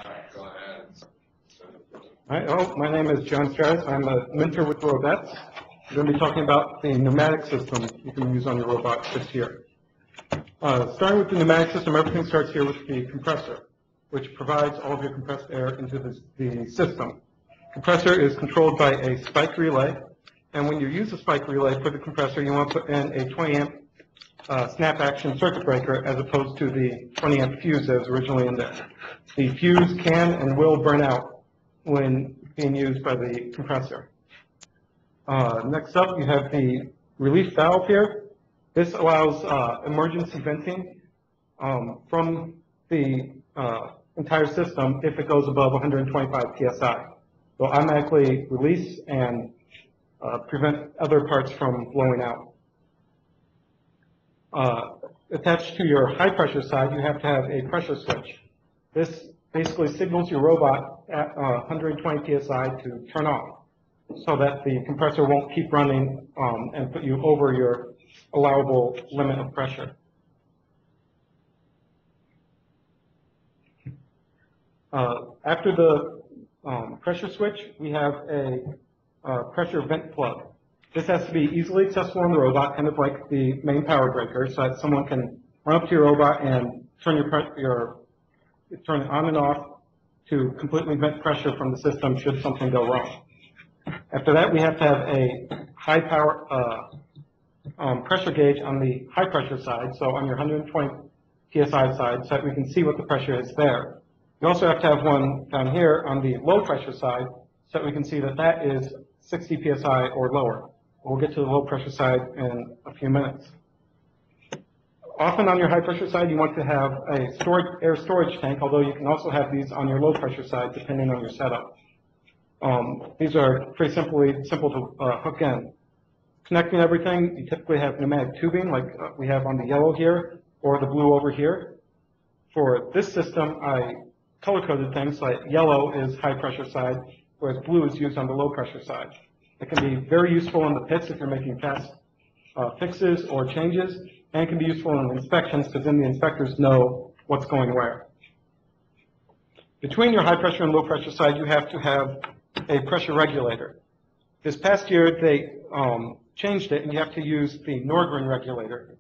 Go ahead. Hi, my name is John Stratus. I'm a mentor with Robettes. I'm going to be talking about the pneumatic system you can use on your robot this year. Starting with the pneumatic system, everything starts here with the compressor, which provides all of your compressed air into the system. Compressor is controlled by a spike relay, and when you use a spike relay for the compressor, you want to put in a 20 amp snap action circuit breaker as opposed to the 20 amp fuse that was originally in there. The fuse can and will burn out when being used by the compressor. Next up, you have the relief valve here. This allows emergency venting from the entire system if it goes above 125 psi. It will automatically release and prevent other parts from blowing out. Attached to your high pressure side, you have to have a pressure switch. This basically signals your robot at 120 psi to turn off, so that the compressor won't keep running and put you over your allowable limit of pressure. After the pressure switch, we have a pressure vent plug. This has to be easily accessible on the robot, kind of like the main power breaker, so that someone can run up to your robot and turn turn it on and off to completely vent pressure from the system should something go wrong. After that, we have to have a high power pressure gauge on the high pressure side, so on your 120 psi side, so that we can see what the pressure is there. We also have to have one down here on the low pressure side, so that we can see that that is 60 psi or lower. We'll get to the low pressure side in a few minutes. Often on your high pressure side, you want to have a air storage tank, although you can also have these on your low pressure side depending on your setup. These are pretty simple to hook in. Connecting everything, you typically have pneumatic tubing like we have on the yellow here or the blue over here. For this system, I color-coded things like yellow is high pressure side, whereas blue is used on the low pressure side. It can be very useful in the pits if you're making fast fixes or changes, and it can be useful in inspections because then the inspectors know what's going where. Between your high pressure and low pressure side, you have to have a pressure regulator. This past year, they changed it, and you have to use the Nordgren regulator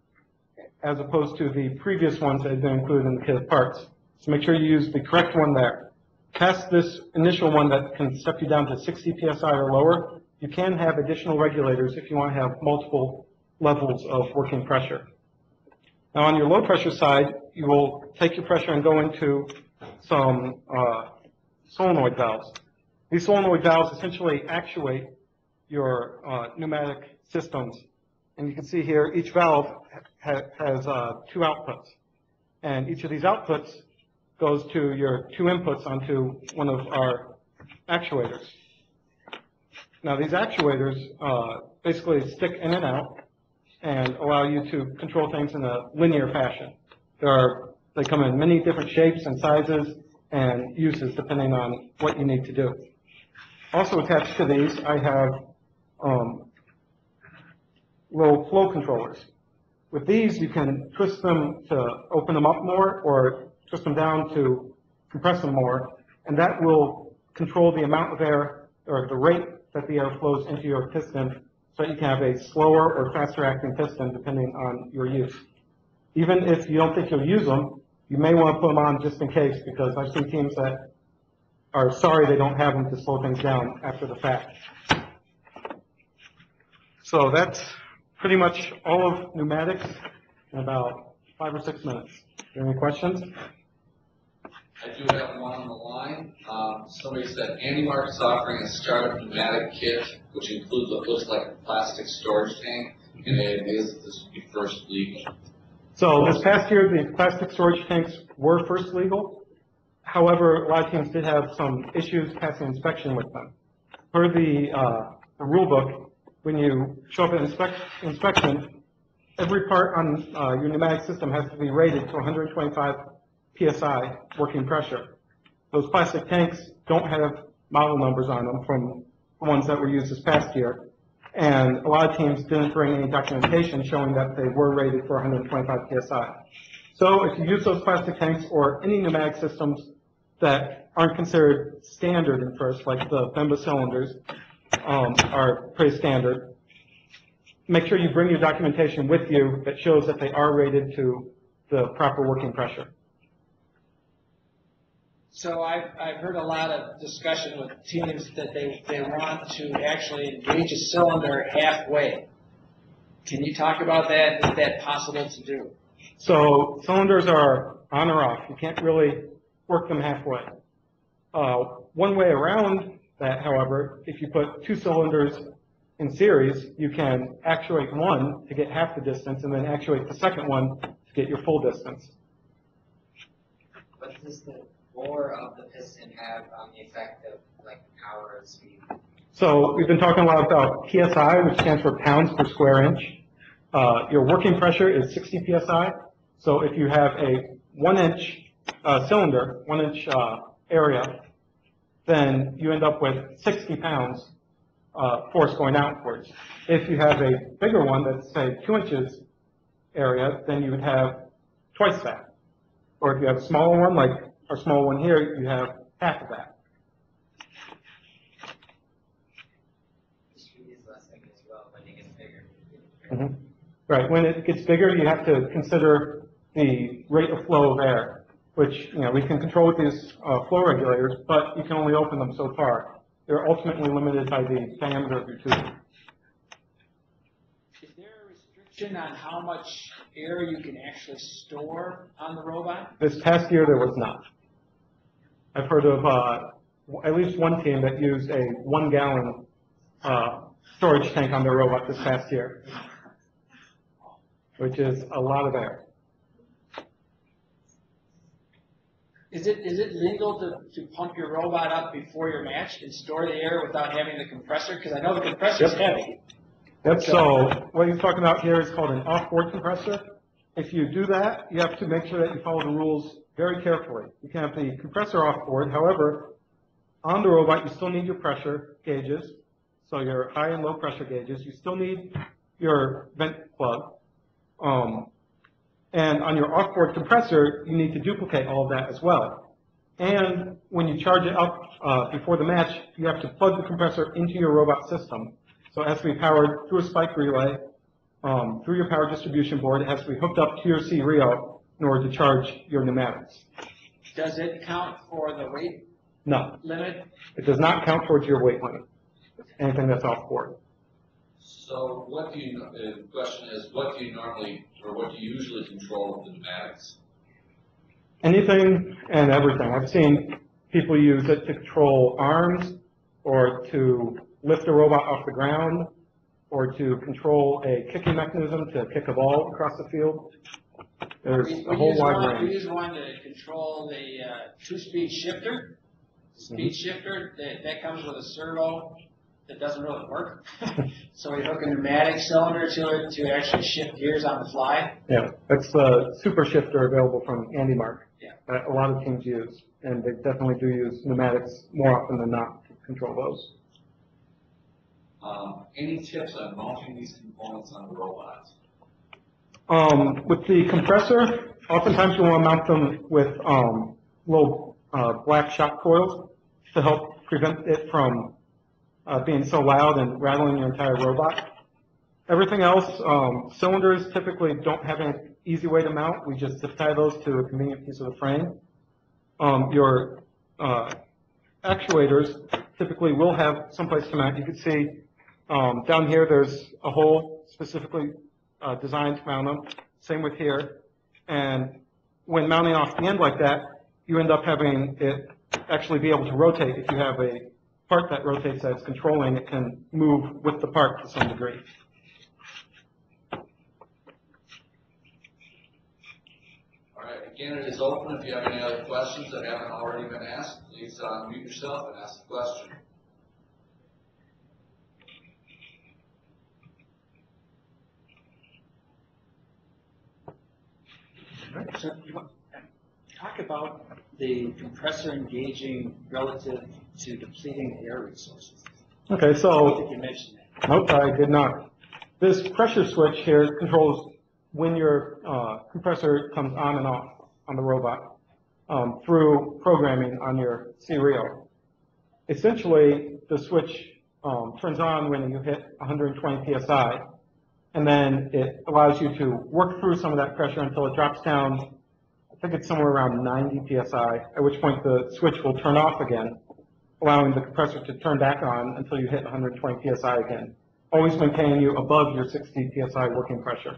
as opposed to the previous ones that had been included in the kit of parts. So make sure you use the correct one there. Past this initial one that can step you down to 60 psi or lower, you can have additional regulators if you want to have multiple levels of working pressure. Now on your low pressure side, you will take your pressure and go into some solenoid valves. These solenoid valves essentially actuate your pneumatic systems. And you can see here each valve has two outputs. And each of these outputs goes to your two inputs onto one of our actuators. Now these actuators basically stick in and out and allow you to control things in a linear fashion. They come in many different shapes and sizes and uses depending on what you need to do. Also attached to these, I have little flow controllers. With these, you can twist them to open them up more or twist them down to compress them more, and that will control the amount of air or the rate that the air flows into your piston so that you can have a slower or faster acting piston depending on your use. Even if you don't think you'll use them, you may want to put them on just in case, because I've seen teams that are sorry they don't have them to slow things down after the fact. So that's pretty much all of pneumatics in about 5 or 6 minutes. Any questions? I do have one on the line. Somebody said AndyMark is offering a startup pneumatic kit, which includes what looks like a plastic storage tank, and this will be first legal. So this past year, the plastic storage tanks were first legal. However, a lot of teams did have some issues passing inspection with them. Per the rule book, when you show up at inspection, every part on your pneumatic system has to be rated to 125 psi working pressure. Those plastic tanks don't have model numbers on them from the ones that were used this past year, and a lot of teams didn't bring any documentation showing that they were rated for 125 psi. So if you use those plastic tanks or any pneumatic systems that aren't considered standard at first, like the Bemba cylinders are pretty standard. Make sure you bring your documentation with you that shows that they are rated to the proper working pressure. So I've heard a lot of discussion with teams that they want to actually engage a cylinder halfway. Can you talk about that? Is that possible to do? So cylinders are on or off. You can't really work them halfway. One way around that, however, if you put two cylinders in series, you can actuate one to get half the distance and then actuate the second one to get your full distance. What does the bore of the piston have on the effect of like power or speed? So we've been talking a lot about PSI, which stands for pounds per square inch. Your working pressure is 60 PSI. So if you have a 1 inch cylinder, 1 inch area, then you end up with 60 pounds force going outwards. If you have a bigger one that's say 2 inches area, then you would have twice that. Or if you have a smaller one, like our small one here, you have half of that. The speed is less than as well when it gets bigger. Mm-hmm. Right. When it gets bigger, you have to consider the rate of flow of air, which we can control with these flow regulators, but you can only open them so far. They're ultimately limited by the diameter of your tube. Is there a restriction on how much air you can actually store on the robot? This past year, there was not. I've heard of at least one team that used a 1 gallon storage tank on their robot this past year, which is a lot of air. Is it legal to pump your robot up before your match and store the air without having the compressor? Because I know the compressor is heavy. Yep, so what he's talking about here is called an off-board compressor. If you do that, you have to make sure that you follow the rules very carefully. You can have the compressor off-board. However, on the robot, you still need your pressure gauges, so your high and low pressure gauges. You still need your vent plug. And on your off-board compressor, you need to duplicate all of that as well. And when you charge it up before the match, you have to plug the compressor into your robot system. So it has to be powered through a spike relay, through your power distribution board. It has to be hooked up to your C-Rio in order to charge your pneumatics. Does it count for the weight No. limit? It does not count towards your weight limit, anything that's off-board. So the question is, what do you normally, or what do you usually control with the pneumatics? Anything and everything. I've seen people use it to control arms, or to lift a robot off the ground, or to control a kicking mechanism to kick a ball across the field. There's a whole wide range. We use one to control the two-speed shifter. Speed shifter, that comes with a servo that doesn't really work. So we hook a pneumatic cylinder to it to actually shift gears on the fly. Yeah, that's the super shifter available from AndyMark. Yeah. That a lot of teams use, and they definitely do use pneumatics more often than not to control those. Any tips on mounting these components on the robots? With the compressor, oftentimes you want to mount them with little black shock coils to help prevent it from being so loud and rattling your entire robot. Everything else, cylinders typically don't have an easy way to mount. We just zip tie those to a convenient piece of the frame. Your actuators typically will have someplace to mount. You can see down here there's a hole specifically designed to mount them. Same with here. And when mounting off the end like that, you end up having it actually be able to rotate. If you have a part that rotates that's controlling, it can move with the part to some degree. All right, again, it is open. If you have any other questions that haven't already been asked, please mute yourself and ask the question. So talk about the compressor engaging relative to depleting air resources. Okay, I don't so think you mentioned that. nope, I did not. This pressure switch here controls when your compressor comes on and off on the robot. through programming on your serial. Essentially, the switch turns on when you hit 120 psi, and then it allows you to work through some of that pressure until it drops down, I think it's somewhere around 90 psi, at which point the switch will turn off again, allowing the compressor to turn back on until you hit 120 psi again, always maintaining you above your 60 psi working pressure.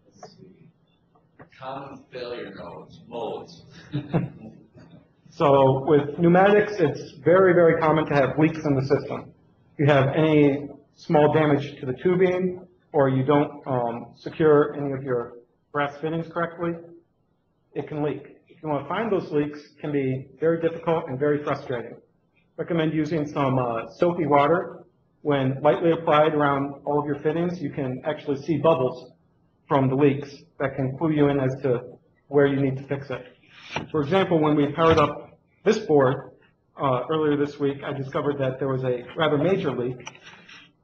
Let's see. Common failure modes. So with pneumatics, it's very, very common to have leaks in the system. If you have any small damage to the tubing, or you don't secure any of your brass fittings correctly, it can leak. If you want to find those leaks, it can be very difficult and very frustrating. Recommend using some soapy water. When lightly applied around all of your fittings, you can actually see bubbles from the leaks that can clue you in as to where you need to fix it. For example, when we powered up this board earlier this week, I discovered that there was a rather major leak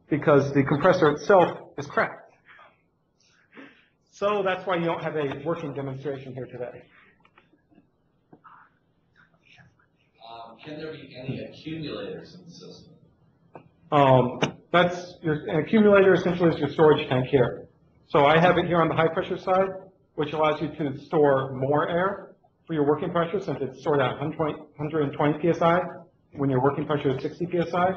because the compressor itself is cracked. So that's why you don't have a working demonstration here today. Can there be any accumulators in the system? An accumulator essentially is your storage tank here. So I have it here on the high pressure side, which allows you to store more air for your working pressure, since it's stored at 120 psi when your working pressure is 60 psi.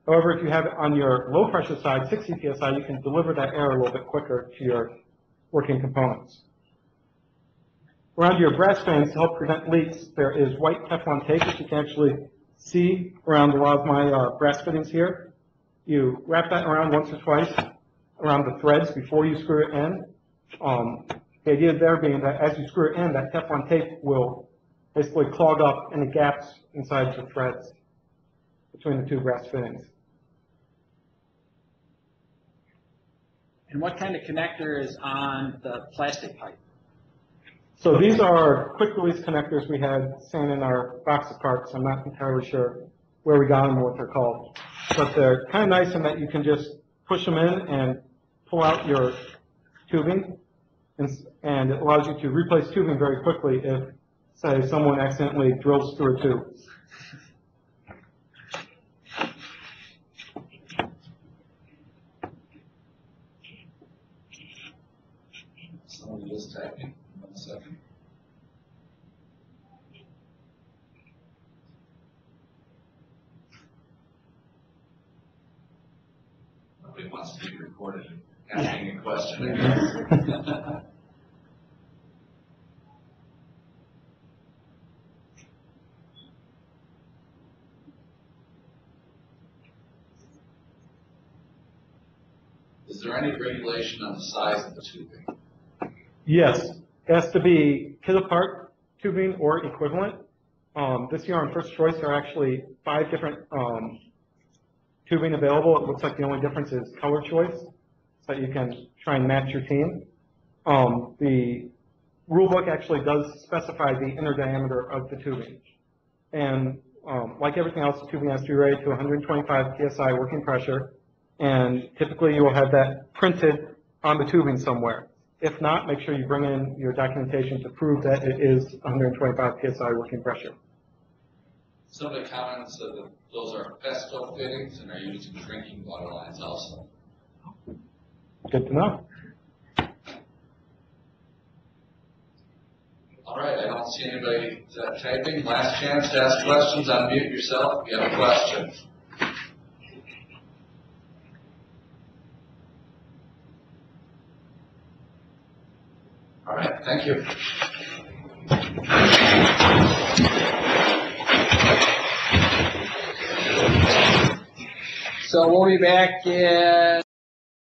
However, if you have it on your low pressure side, 60 psi, you can deliver that air a little bit quicker to your working components. Around your brass fans, to help prevent leaks, there is white Teflon tape, which you can actually see around a lot of my brass fittings here. You wrap that around once or twice around the threads before you screw it in. The idea there being that as you screw it in, that Teflon tape will basically clog up any gaps inside the threads between the two brass fittings. And what kind of connector is on the plastic pipe? So these are quick release connectors we had sitting in our box of parts. I'm not entirely sure where we got them or what they're called. But they're kind of nice in that you can just push them in and pull out your tubing. And it allows you to replace tubing very quickly if, say, someone accidentally drills through a tube. Someone just typing. 1 second. Nobody wants to be recorded asking a question, I guess. Is there any regulation on the size of the tubing? Yes, it has to be kit-apart tubing or equivalent. This year on First Choice, there are actually 5 different tubing available. It looks like the only difference is color choice, so that you can try and match your team. The rule book actually does specify the inner diameter of the tubing. And like everything else, the tubing has to be rated to 125 psi working pressure. And typically you will have that printed on the tubing somewhere. If not, make sure you bring in your documentation to prove that it is 125 psi working pressure. Somebody comments that those are pesto fittings and are used in drinking water lines also. Good to know. All right, I don't see anybody typing. Last chance to ask questions. Unmute yourself if you have a question. All right, thank you. So we'll be back in